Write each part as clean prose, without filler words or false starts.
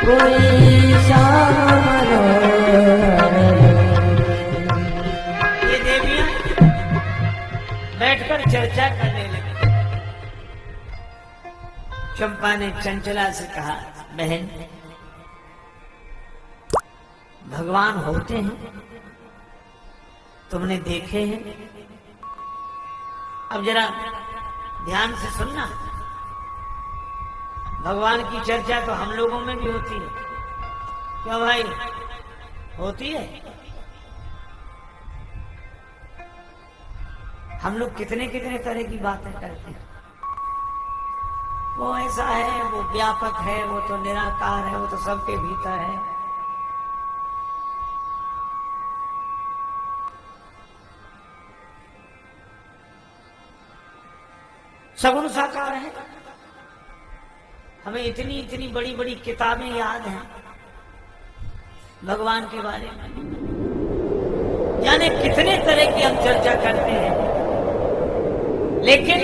कोई श्याम ये देवियां बैठकर चर्चा करने लगी। चंपा ने चंचला से कहा, बहन भगवान होते हैं, तुमने देखे हैं? अब जरा ध्यान से सुनना। भगवान की चर्चा तो हम लोगों में भी होती है, क्यों भाई? होती है। हम लोग कितने कितने तरह की बातें करते हैं। वो ऐसा है, वो व्यापक है, वो तो निराकार है, वो तो सबके भीतर है। सगुण साकार है। हमें इतनी इतनी बड़ी बड़ी किताबें याद हैं भगवान के बारे में, यानी कितने तरह की हम चर्चा करते हैं, लेकिन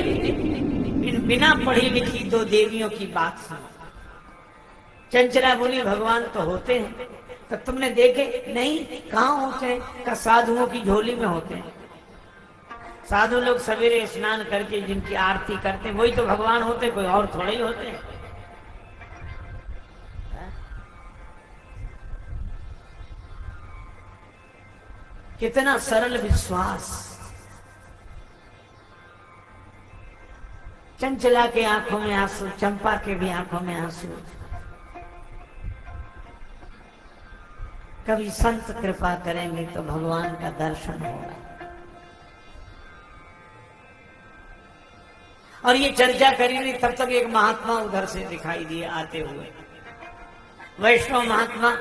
बिना पढ़ी लिखी दो देवियों की बात सुनो। चंचला बोली, भगवान तो होते हैं, तो तुमने देखे? नहीं। कहाँ होते हैं? का साधुओं की झोली में होते हैं। साधु लोग सवेरे स्नान करके जिनकी आरती करते हैं वही तो भगवान होते हैं, कोई और थोड़े ही होते हैं। कितना सरल विश्वास। चंचला के आंखों में आंसू, चंपा के भी आंखों में आंसू। कभी संत कृपा करेंगे तो भगवान का दर्शन होगा। और ये चर्चा करी नहीं, तब तक एक महात्मा उधर से दिखाई दिए आते हुए। वैष्णव महात्मा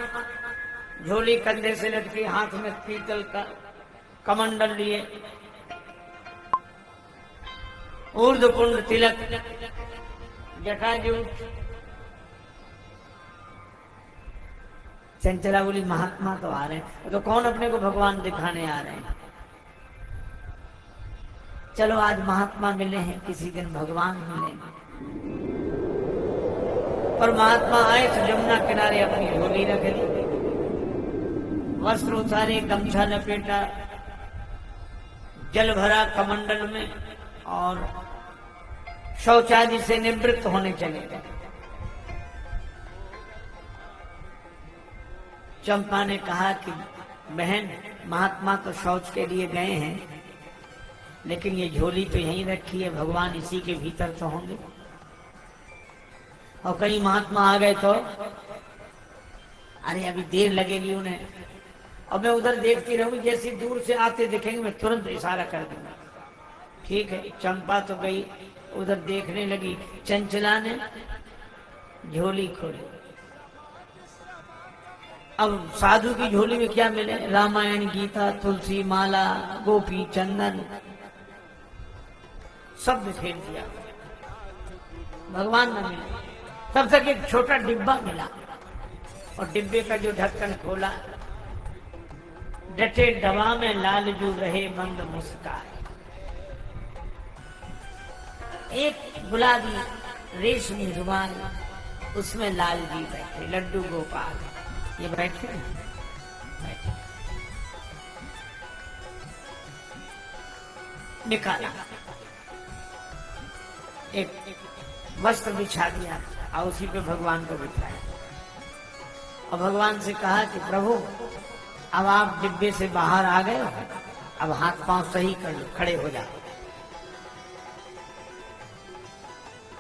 झोली कंधे से लटकी, हाथ में पीतल का कमंडल लिए, ऊर्ध्वपुंड तिलक, जटाजूट। चंचला बोली, महात्मा तो आ रहे हैं, तो कौन अपने को भगवान दिखाने आ रहे हैं? चलो आज महात्मा मिले हैं, किसी दिन भगवान मिलेंगे। और महात्मा आए तो जमुना किनारे अपनी झोली रख ली, वस्त्र उतारे, गमछा लपेटा, जल भरा कमंडल में, और शौचादि से निवृत्त होने चले गए। चंपा ने कहा कि बहन, महात्मा तो शौच के लिए गए हैं, लेकिन ये झोली तो यहीं रखी है, भगवान इसी के भीतर तो होंगे। और कहीं महात्मा आ गए तो अरे अभी देर लगेगी उन्हें। अब मैं उधर देखती रहूंगी, जैसी दूर से आते दिखेंगे मैं तुरंत इशारा कर दूंगा। ठीक है। चंपा तो गई उधर देखने लगी। चंचला ने झोली खोली। अब साधु की झोली में क्या मिले? रामायण, गीता, तुलसी माला, गोपी चंदन, सब बिखेर दिया। भगवान न मिले। तब तक एक छोटा डिब्बा मिला, और डिब्बे का जो ढक्कन खोला, डटे दवा में लालजू रहे मंद मुस्कान। एक गुलाबी रेशमी रुमाल, उसमें लाल जी बैठे, लड्डू गोपाल ये बैठे। निकाला, एक वस्त्र बिछा दिया और उसी पे भगवान को बिठाया। और भगवान से कहा कि प्रभु, अब आप डिब्बे से बाहर आ गए, अब हाथ पांव सही कर लो, खड़े हो जाओ।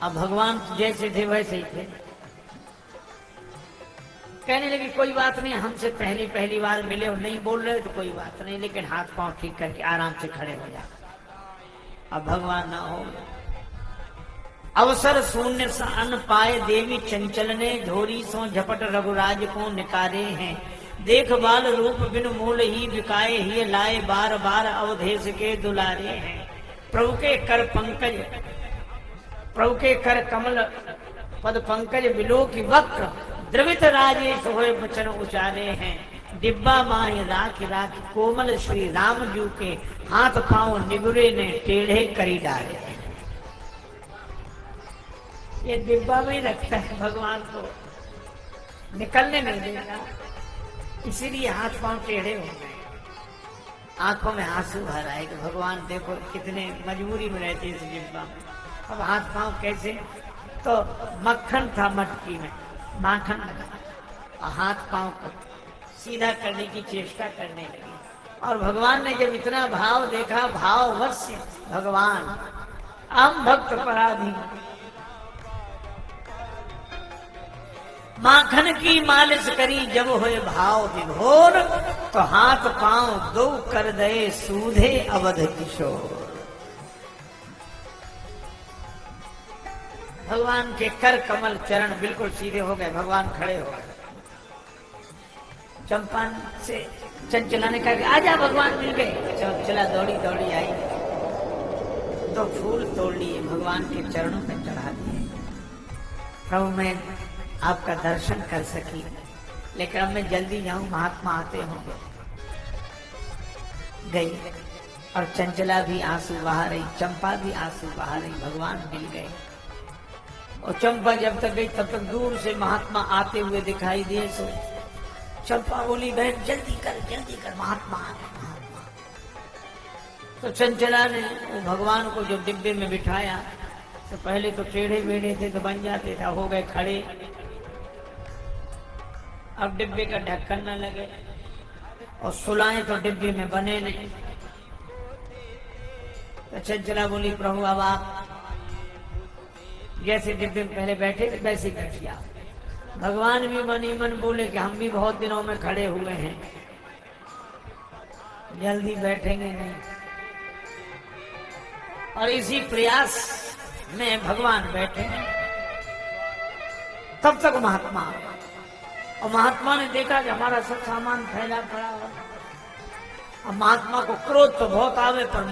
अब भगवान जैसे थे वैसे ही थे। कहने लगे, कोई बात नहीं, हमसे पहली बार मिले और नहीं बोल रहे तो कोई बात नहीं, लेकिन हाथ पांव ठीक करके आराम से खड़े हो जाओ। अब भगवान ना हो। अवसर शून्य सा अन्न पाए देवी चंचल ने, झोरी सो झपट रघुराज को निकारे हैं। देख बाल रूप बिन मूल ही बिकाए, ही लाए बार बार अवधेश के दुलारे हैं। प्रभु के कर पंकज, प्रभु के कर कमल पद पंकज, बिलो की वक्र द्रवित राजेश होए वचन उचारे हैं। डिब्बा माही राख राख कोमल श्री राम जू के, हाथ पांव निगुरे ने टेढ़े करी डाले। ये डिब्बा में ही रखता है भगवान को। निकलने नहीं देगा, इसीलिए हाथ पांव टेढ़े हो गए, आंखों में आंसू भर आए कि भगवान देखो कितने मजबूरी में रहते इस जिब्बा में, अब हाथ पांव कैसे। तो मक्खन था मटकी में, माखन लगा, हाथ पांव को सीधा करने की चेष्टा करने लगी। और भगवान ने जब इतना भाव देखा, भाववश्य भगवान आम भक्त पराधीन, माखन की मालिश करी जब होए भाव विभोर, तो हाथ पांव दो कर दे सूधे अवध किशोर। भगवान के कर कमल चरण बिल्कुल सीधे हो गए, भगवान खड़े हो गए। चंपा से चंचला ने कहा आजा भगवान मिल गए। चंचला दौड़ी दौड़ी आई, तो फूल तोड़ लिए, भगवान के चरणों में चढ़ा दिए। प्रभु मैं आपका दर्शन कर सकी, लेकिन अब मैं जल्दी जाऊं, महात्मा आते होंगे। गई और चंचला भी आंसू बहा रही, चंपा भी आंसू बहा रही, भगवान मिल गए। और चंपा जब तक गई तब तक दूर से महात्मा आते हुए दिखाई दिए। सो चंपा बोली बहन जल्दी कर महात्मा आ गए, महात्मा। तो चंचला ने वो भगवान को जो डिब्बे में बिठाया, तो पहले तो टेढ़े मेढ़े थे तो बन जाते थे, हो गए खड़े। अब डिब्बे का ढक्कन न लगे और सुलाएं तो डिब्बे में बने नहीं। तो चंचला बोली प्रभु अब आप जैसे डिब्बे में पहले बैठे थे वैसे बैठिए आप। भगवान भी मन ही मन बोले कि हम भी बहुत दिनों में खड़े हुए हैं, जल्दी बैठेंगे नहीं। और इसी प्रयास में भगवान बैठे, तब तक महात्मा आ गए। और महात्मा ने देखा कि हमारा सब सामान फैला पड़ा हुआ। अब महात्मा को क्रोध तो बहुत आवे, पर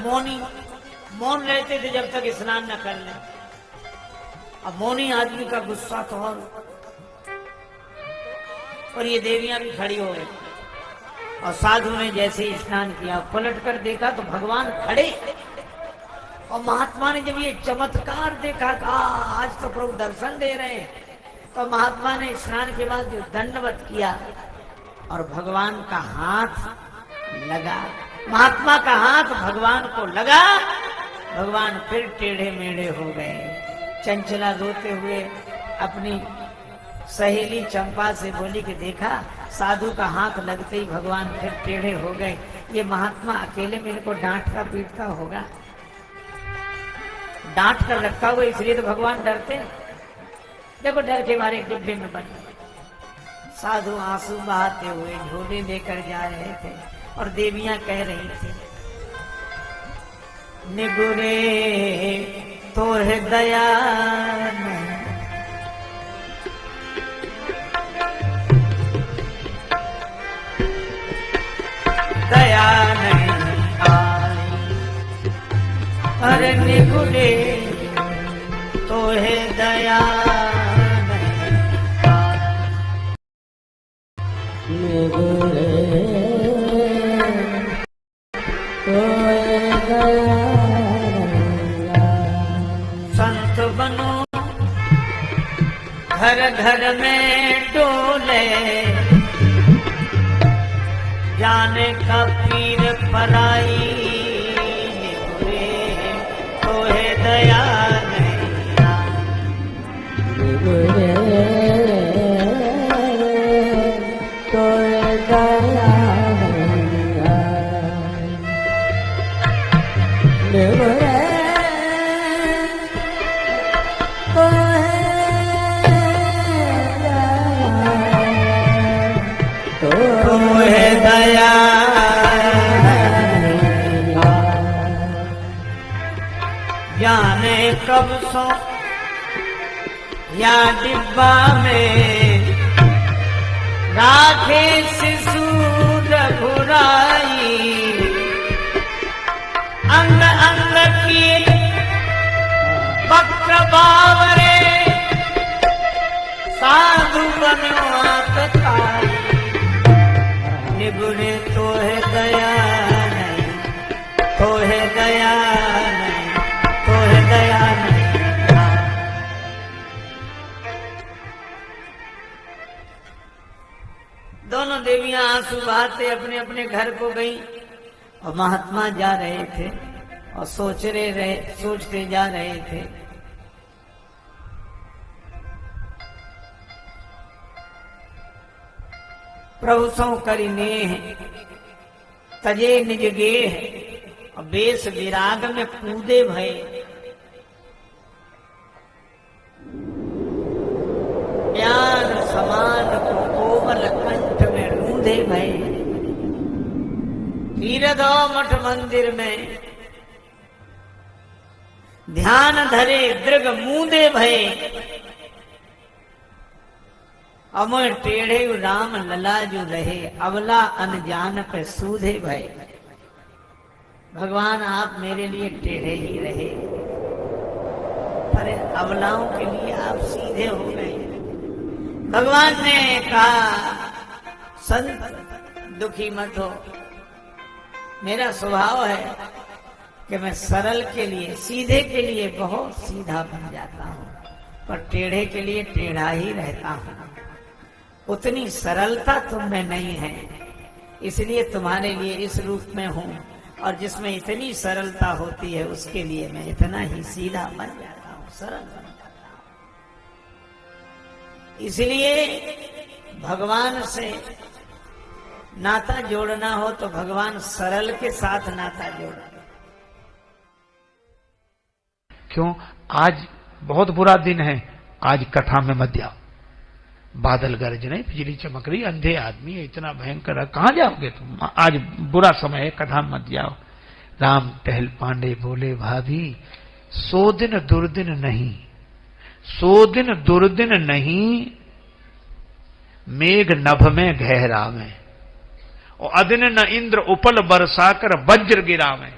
मौन रहते थे जब तक स्नान न कर ले। अब मौनी आदमी का गुस्सा तो और ये देवियां भी खड़ी हो गई। और साधु ने जैसे ही स्नान किया, पलट कर देखा तो भगवान खड़े। और महात्मा ने जब ये चमत्कार देखा, कहा आज तो प्रभु दर्शन दे रहे हैं। तो महात्मा ने स्नान के बाद जो दंडवत किया और भगवान का हाथ लगा, महात्मा का हाथ भगवान को लगा, भगवान फिर टेढ़े मेढ़े हो गए। चंचला रोते हुए अपनी सहेली चंपा से बोली कि देखा साधु का हाथ लगते ही भगवान फिर टेढ़े हो गए। ये महात्मा अकेले मेरे को डांटता पीटता होगा, डांट कर रखा हुआ, इसलिए तो भगवान डरते। देखो डर के मारे डिब्बे में बन गए। साधु आंसू बहाते हुए झोले लेकर जा रहे थे और देवियां कह रही थी निगुरे तो है दया नहीं, दया नहीं आई। अरे निगुरे तो है दया नहीं आई, निगुरे तो है दया नहीं आई। संत बनो घर घर में डोले, जाने का पीर पराई, निगुरे तो है दया नहीं आई। निगुरे तो है दया नहीं आई। निगुरे तो है दया जाने कब सो या डिब्बा में राखे शिशु रघुराई, अंग अंग की वक्र बावरे साधु बनवाई, निगुरे तो है दया नहीं, तो है दया नहीं, तो है दया नहीं। दोनों देवियां आंसू बहाते अपने अपने घर को गई और महात्मा जा रहे थे और सोचते जा रहे थे। प्रभु सौ करि नेह तजे निज गेह और बेस विराग में कूदे भय। प्यार समान कोमल कंठ में रूंधे भय। तीरथ मठ मंदिर में ध्यान धरे दृग मूंदे भय। अमर टेढ़े राम लला जो रहे अवला अनजान पे सूधे भय। भगवान आप मेरे लिए टेढ़े ही रहे पर अवलाओं के लिए आप सीधे हो गए। भगवान ने कहा संत दुखी मत हो, मेरा स्वभाव है कि मैं सरल के लिए सीधे के लिए बहुत सीधा बन जाता हूं पर टेढ़े के लिए टेढ़ा ही रहता हूं। उतनी सरलता तुम में नहीं है इसलिए तुम्हारे लिए इस रूप में हूं और जिसमें इतनी सरलता होती है उसके लिए मैं इतना ही सीधा बन जाता हूं, सरल बन जाता हूं। इसलिए भगवान से नाता जोड़ना हो तो भगवान सरल के साथ नाता जोड़ा। क्यों? आज बहुत बुरा दिन है, आज कथा में मत जाओ। बादल गरज रहे, बिजली चमक रही, अंधे आदमी है, इतना भयंकर है, कहां जाओगे तुम? आज बुरा समय है, कथा मत जाओ। राम टहल पांडे बोले भाभी सो दिन दुर्दिन नहीं, सो दिन दुर्दिन नहीं, मेघ नभ में गहरावे और अदिन न इंद्र उपल बरसाकर वज्र गिरावे।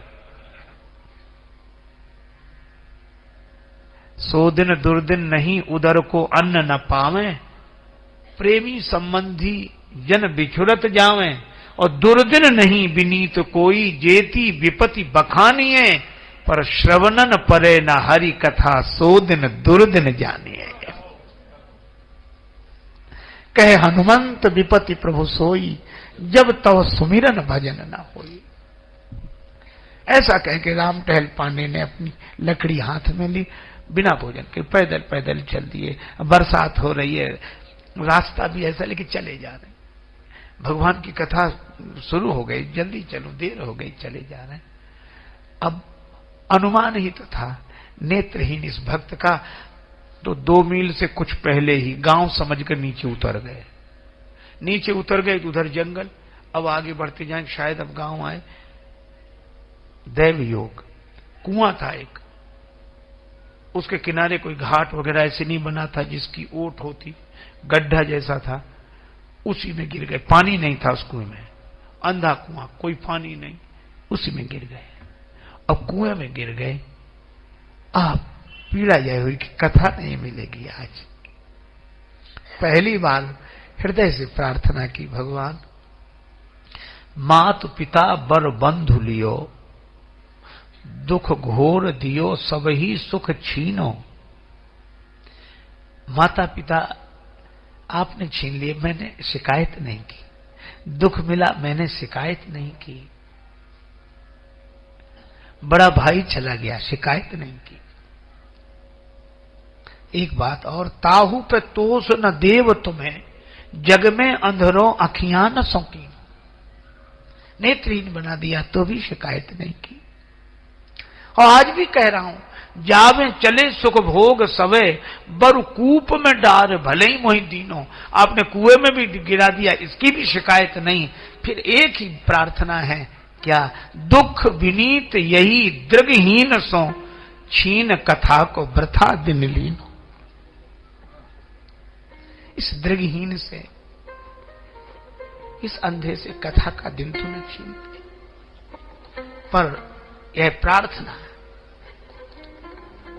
सो दिन दुर्दिन नहीं, उदर को अन्न न पावे, प्रेमी संबंधी जन बिछुड़त जावे और दुर्दिन नहीं विनीत कोई, जेती विपति बखानिए पर श्रवणन परे न हरि कथा, सो दिन दुर्दिन जानिए। कहे हनुमंत विपति प्रभु सोई, जब तव सुमिरन भजन न होई। ऐसा कह के राम टहल पांडे ने अपनी लकड़ी हाथ में ली, बिना भोजन के पैदल पैदल चल दिए। बरसात हो रही है, रास्ता भी ऐसा लेके चले जा रहे। भगवान की कथा शुरू हो गई, जल्दी चलो, देर हो गई, चले जा रहे। अब अनुमान ही तो था नेत्रहीन इस भक्त का, तो 2 मील से कुछ पहले ही गांव समझकर नीचे उतर गए। नीचे उतर गए तो उधर जंगल, अब आगे बढ़ते जाए शायद अब गांव आए। दैव योग, कुआं था एक, उसके किनारे कोई घाट वगैरह ऐसे नहीं बना था जिसकी ओट होती, गड्ढा जैसा था, उसी में गिर गए। पानी नहीं था उस कुएं में, अंधा कुआं, कोई पानी नहीं, उसी में गिर गए। अब कुएं में गिर गए, आप पीड़ा जाए हुई कि कथा नहीं मिलेगी आज। पहली बार हृदय से प्रार्थना की, भगवान मात पिता बर बंधु लियो, दुख घोर दियो सब ही सुख छीनो। माता पिता आपने छीन लिए, मैंने शिकायत नहीं की, दुख मिला मैंने शिकायत नहीं की। बड़ा भाई चला गया, शिकायत नहीं की। एक बात और, ताहू पे तोष न देव तुम्हें, जग में अंधरों अखियां न सौंकी। नेत्रहीन बना दिया तो भी शिकायत नहीं की। और आज भी कह रहा हूं, जावे चले सुख भोग सवे, बर कूप में डार भले ही मोहि दीनो। आपने कुएं में भी गिरा दिया, इसकी भी शिकायत नहीं। फिर एक ही प्रार्थना है, क्या? दुख विनीत यही दृगहीन सो, छीन कथा को वृथा दिन लीनो। इस दृगहीन से, इस अंधे से कथा का दिन तूने छीन लिया। पर यह प्रार्थना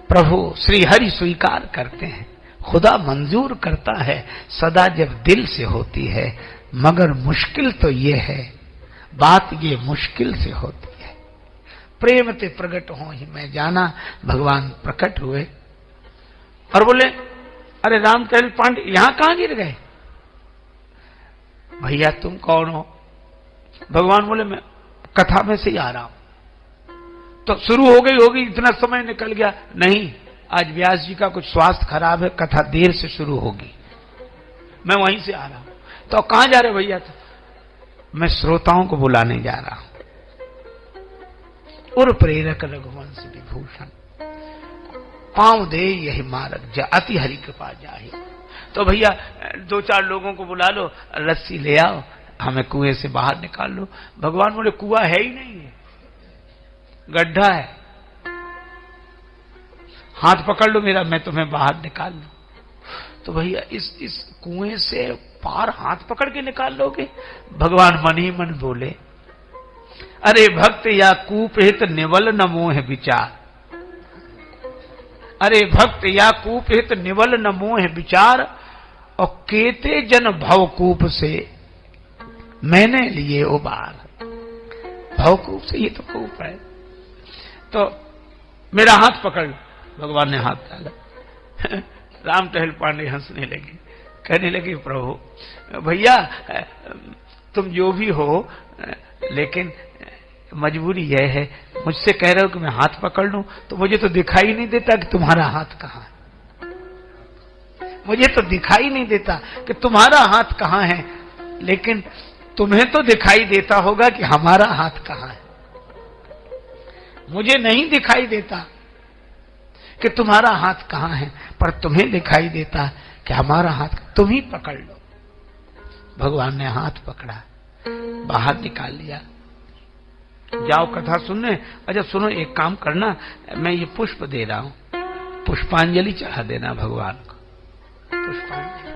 प्रभु श्री हरि स्वीकार करते हैं, खुदा मंजूर करता है सदा जब दिल से होती है। मगर मुश्किल तो ये है, बात ये मुश्किल से होती है। प्रेम ते प्रकट हो ही मैं जाना। भगवान प्रकट हुए और बोले, अरे राम टहल पांडे यहां कहां गिर गए? भैया तुम कौन हो? भगवान बोले मैं कथा में से ही आ रहा हूं। तो शुरू हो गई, इतना समय निकल गया। नहीं, आज व्यास जी का कुछ स्वास्थ्य खराब है, कथा देर से शुरू होगी, मैं वहीं से आ रहा हूं। तो कहां जा रहे भैया? तो मैं श्रोताओं को बुलाने जा रहा हूं। और प्रेरक रघुवंश विभूषण पांव दे यही मार्ग जा अति हरि कृपा जाहि। तो भैया 2-4 लोगों को बुला लो, रस्सी ले आओ, हमें कुएं से बाहर निकाल लो। भगवान बोले कुआं है ही नहीं है, गड्ढा है, हाथ पकड़ लो मेरा, मैं तुम्हें बाहर निकाल लूं। तो भैया इस कुएं से पार हाथ पकड़ के निकाल लोगे? भगवान मन ही मन बोले, अरे भक्त या कूप हित निवल न मोह विचार। अरे भक्त या कूप हित निवल न मोह विचार, और केते जन भवकूप से मैंने लिए उबार। भवकूप से, ये तो कूप है, तो मेरा हाथ पकड़। भगवान ने हाथ डाला। राम टहल पांडे हंसने लगे, कहने लगे प्रभु भैया तुम जो भी हो, लेकिन मजबूरी यह है, मुझसे कह रहे हो कि मैं हाथ पकड़ लूं, तो मुझे तो दिखाई नहीं देता कि तुम्हारा हाथ कहां है। मुझे तो दिखाई नहीं देता कि तुम्हारा हाथ कहां है, लेकिन तुम्हें तो दिखाई देता होगा कि हमारा हाथ कहां है। मुझे नहीं दिखाई देता कि तुम्हारा हाथ कहां है, पर तुम्हें दिखाई देता कि हमारा हाथ, तुम ही पकड़ लो। भगवान ने हाथ पकड़ा, बाहर निकाल लिया। जाओ कथा सुनने। अच्छा सुनो, एक काम करना, मैं ये पुष्प दे रहा हूं, पुष्पांजलि चढ़ा देना भगवान को। पुष्पांजलि,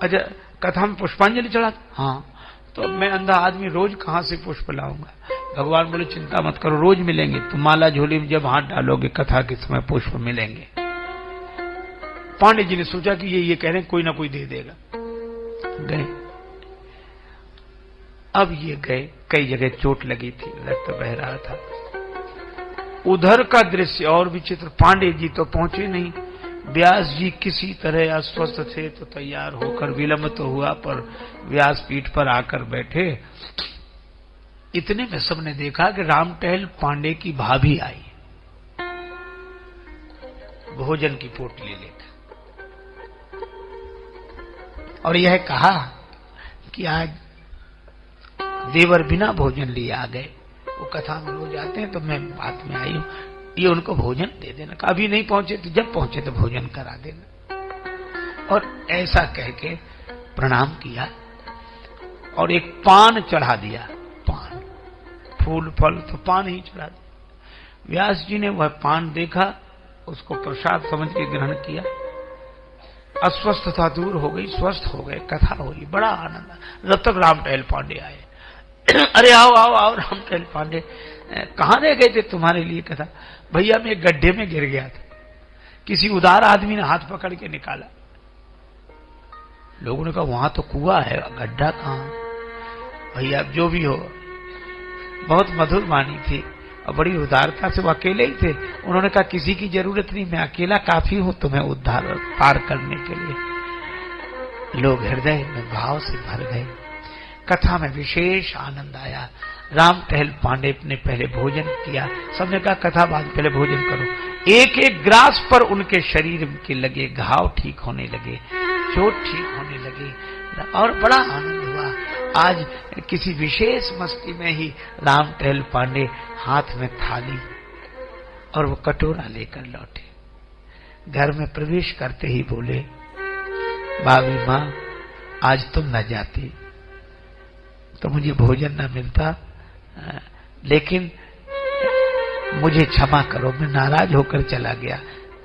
अच्छा कथा में पुष्पांजलि चढ़ा? हाँ। तो मैं अंधा आदमी रोज कहां से पुष्प लाऊंगा? भगवान बोले चिंता मत करो, रोज मिलेंगे। तुम माला झोली में जब हाथ डालोगे कथा के समय पुष्प मिलेंगे। पांडे जी ने सोचा कि ये कह रहे हैं कोई ना कोई दे देगा। गए, अब ये गए, कई जगह चोट लगी थी, रक्त बह रहा था। उधर का दृश्य और विचित्र। पांडे जी तो पहुंचे नहीं, व्यास जी किसी तरह अस्वस्थ थे, तो तैयार होकर, विलंब तो हुआ पर व्यास पीठ पर आकर बैठे। इतने में सबने देखा कि राम टहल पांडे की भाभी आई भोजन की पोटली लेकर, और यह कहा कि आज देवर बिना भोजन लिए आ गए। वो कथा में रोज आते हैं, तो मैं बात में आई हूं, ये उनको भोजन दे देना। अभी नहीं पहुंचे तो जब पहुंचे तो भोजन करा देना। और ऐसा कह के प्रणाम किया और एक पान चढ़ा दिया। पान, फूल फल तो पान ही चढ़ा दिया। व्यास जी ने वह पान देखा, उसको प्रसाद समझ के ग्रहण किया। अस्वस्थता दूर हो गई, स्वस्थ हो गए, कथा हुई, बड़ा आनंद। जब तक राम टहल पांडे आए, अरे आओ आओ आओ राम टहल पांडे, कहां रह गए थे तुम्हारे लिए कथा? भैया मैं एक गड्ढे में गिर गया था, किसी उदार आदमी ने हाथ पकड़ के निकाला। लोगों ने कहा वहां तो कुआं है, गड्ढा कहां? भैया जो भी हो, बहुत मधुर वाणी थी और बड़ी उदारता से वो अकेले ही थे। उन्होंने कहा किसी की जरूरत नहीं, मैं अकेला काफी हूं तुम्हें उद्धार पार करने के लिए। लोग हृदय में भाव से भर गए। कथा में विशेष आनंद आया। राम टहल पांडे ने पहले भोजन किया, सबने कहा कथा बाद पहले भोजन करो। एक एक ग्रास पर उनके शरीर के लगे घाव ठीक होने लगे, चोट ठीक होने लगी, और बड़ा आनंद हुआ। आज किसी विशेष मस्ती में ही राम टहल पांडे हाथ में थाली और वो कटोरा लेकर लौटे। घर में प्रवेश करते ही बोले, भाभी माँ आज तुम न जाती तो मुझे भोजन न मिलता, लेकिन मुझे क्षमा करो, मैं नाराज होकर चला गया,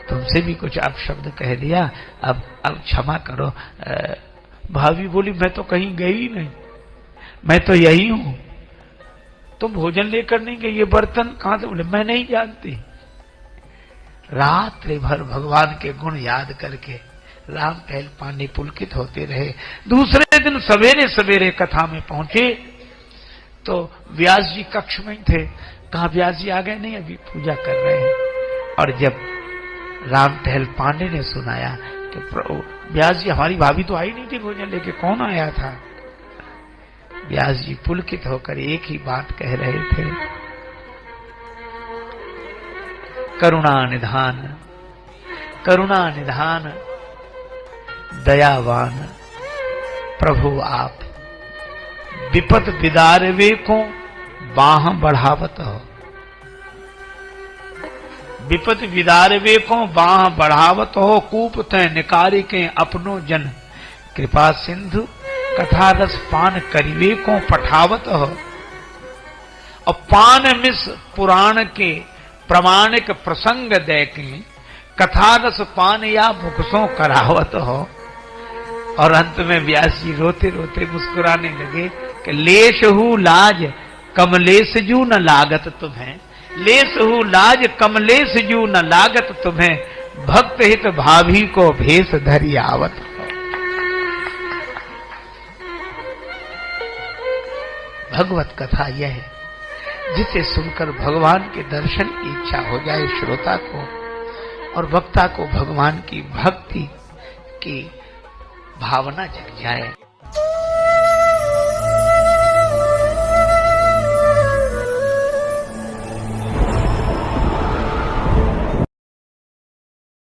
तुमसे भी कुछ अपशब्द कह दिया, अब क्षमा करो। भाभी बोली मैं तो कहीं गई नहीं, मैं तो यही हूं, तुम भोजन लेकर नहीं गई, ये बर्तन कहां से? बोले मैं नहीं जानती। रात्रि भर भगवान के गुण याद करके राम टहल पांडे पुलकित होते रहे। दूसरे दिन सवेरे सवेरे कथा में पहुंचे तो व्यास जी कक्ष में थे। कहा व्यास जी आ गए? नहीं, अभी पूजा कर रहे हैं। और जब राम टहल पांडे ने सुनाया तो व्यास जी हमारी भाभी तो आई नहीं थी भोजन लेके, कौन आया था? व्यास जी पुलकित होकर एक ही बात कह रहे थे, करुणा निधान, करुणा निधान दयावान प्रभु आप, विपत विदारवे को बाह बढ़ावत हो, विपत विदारवे को बाह बढ़ावत हो, कूप तय निकारी के अपनो जन, कृपा सिंधु कथा रस पान करिवे को पठावत हो। और पान मिस पुराण के प्रमाणिक प्रसंग दे के कथा रस पान या मुखसों करावत हो। और अंत में व्यास जी रोते रोते मुस्कुराने लगे कि लेशहु लाज कमलेश जू न लागत तुम्हें, लेशहु लाज कमलेश जू न लागत तुम्हें, भक्त हित भाभी को भेष धरि आवत हो। भगवत कथा यह है जिसे सुनकर भगवान के दर्शन की इच्छा हो जाए श्रोता को, और वक्ता को भगवान की भक्ति की भावना जग जाए।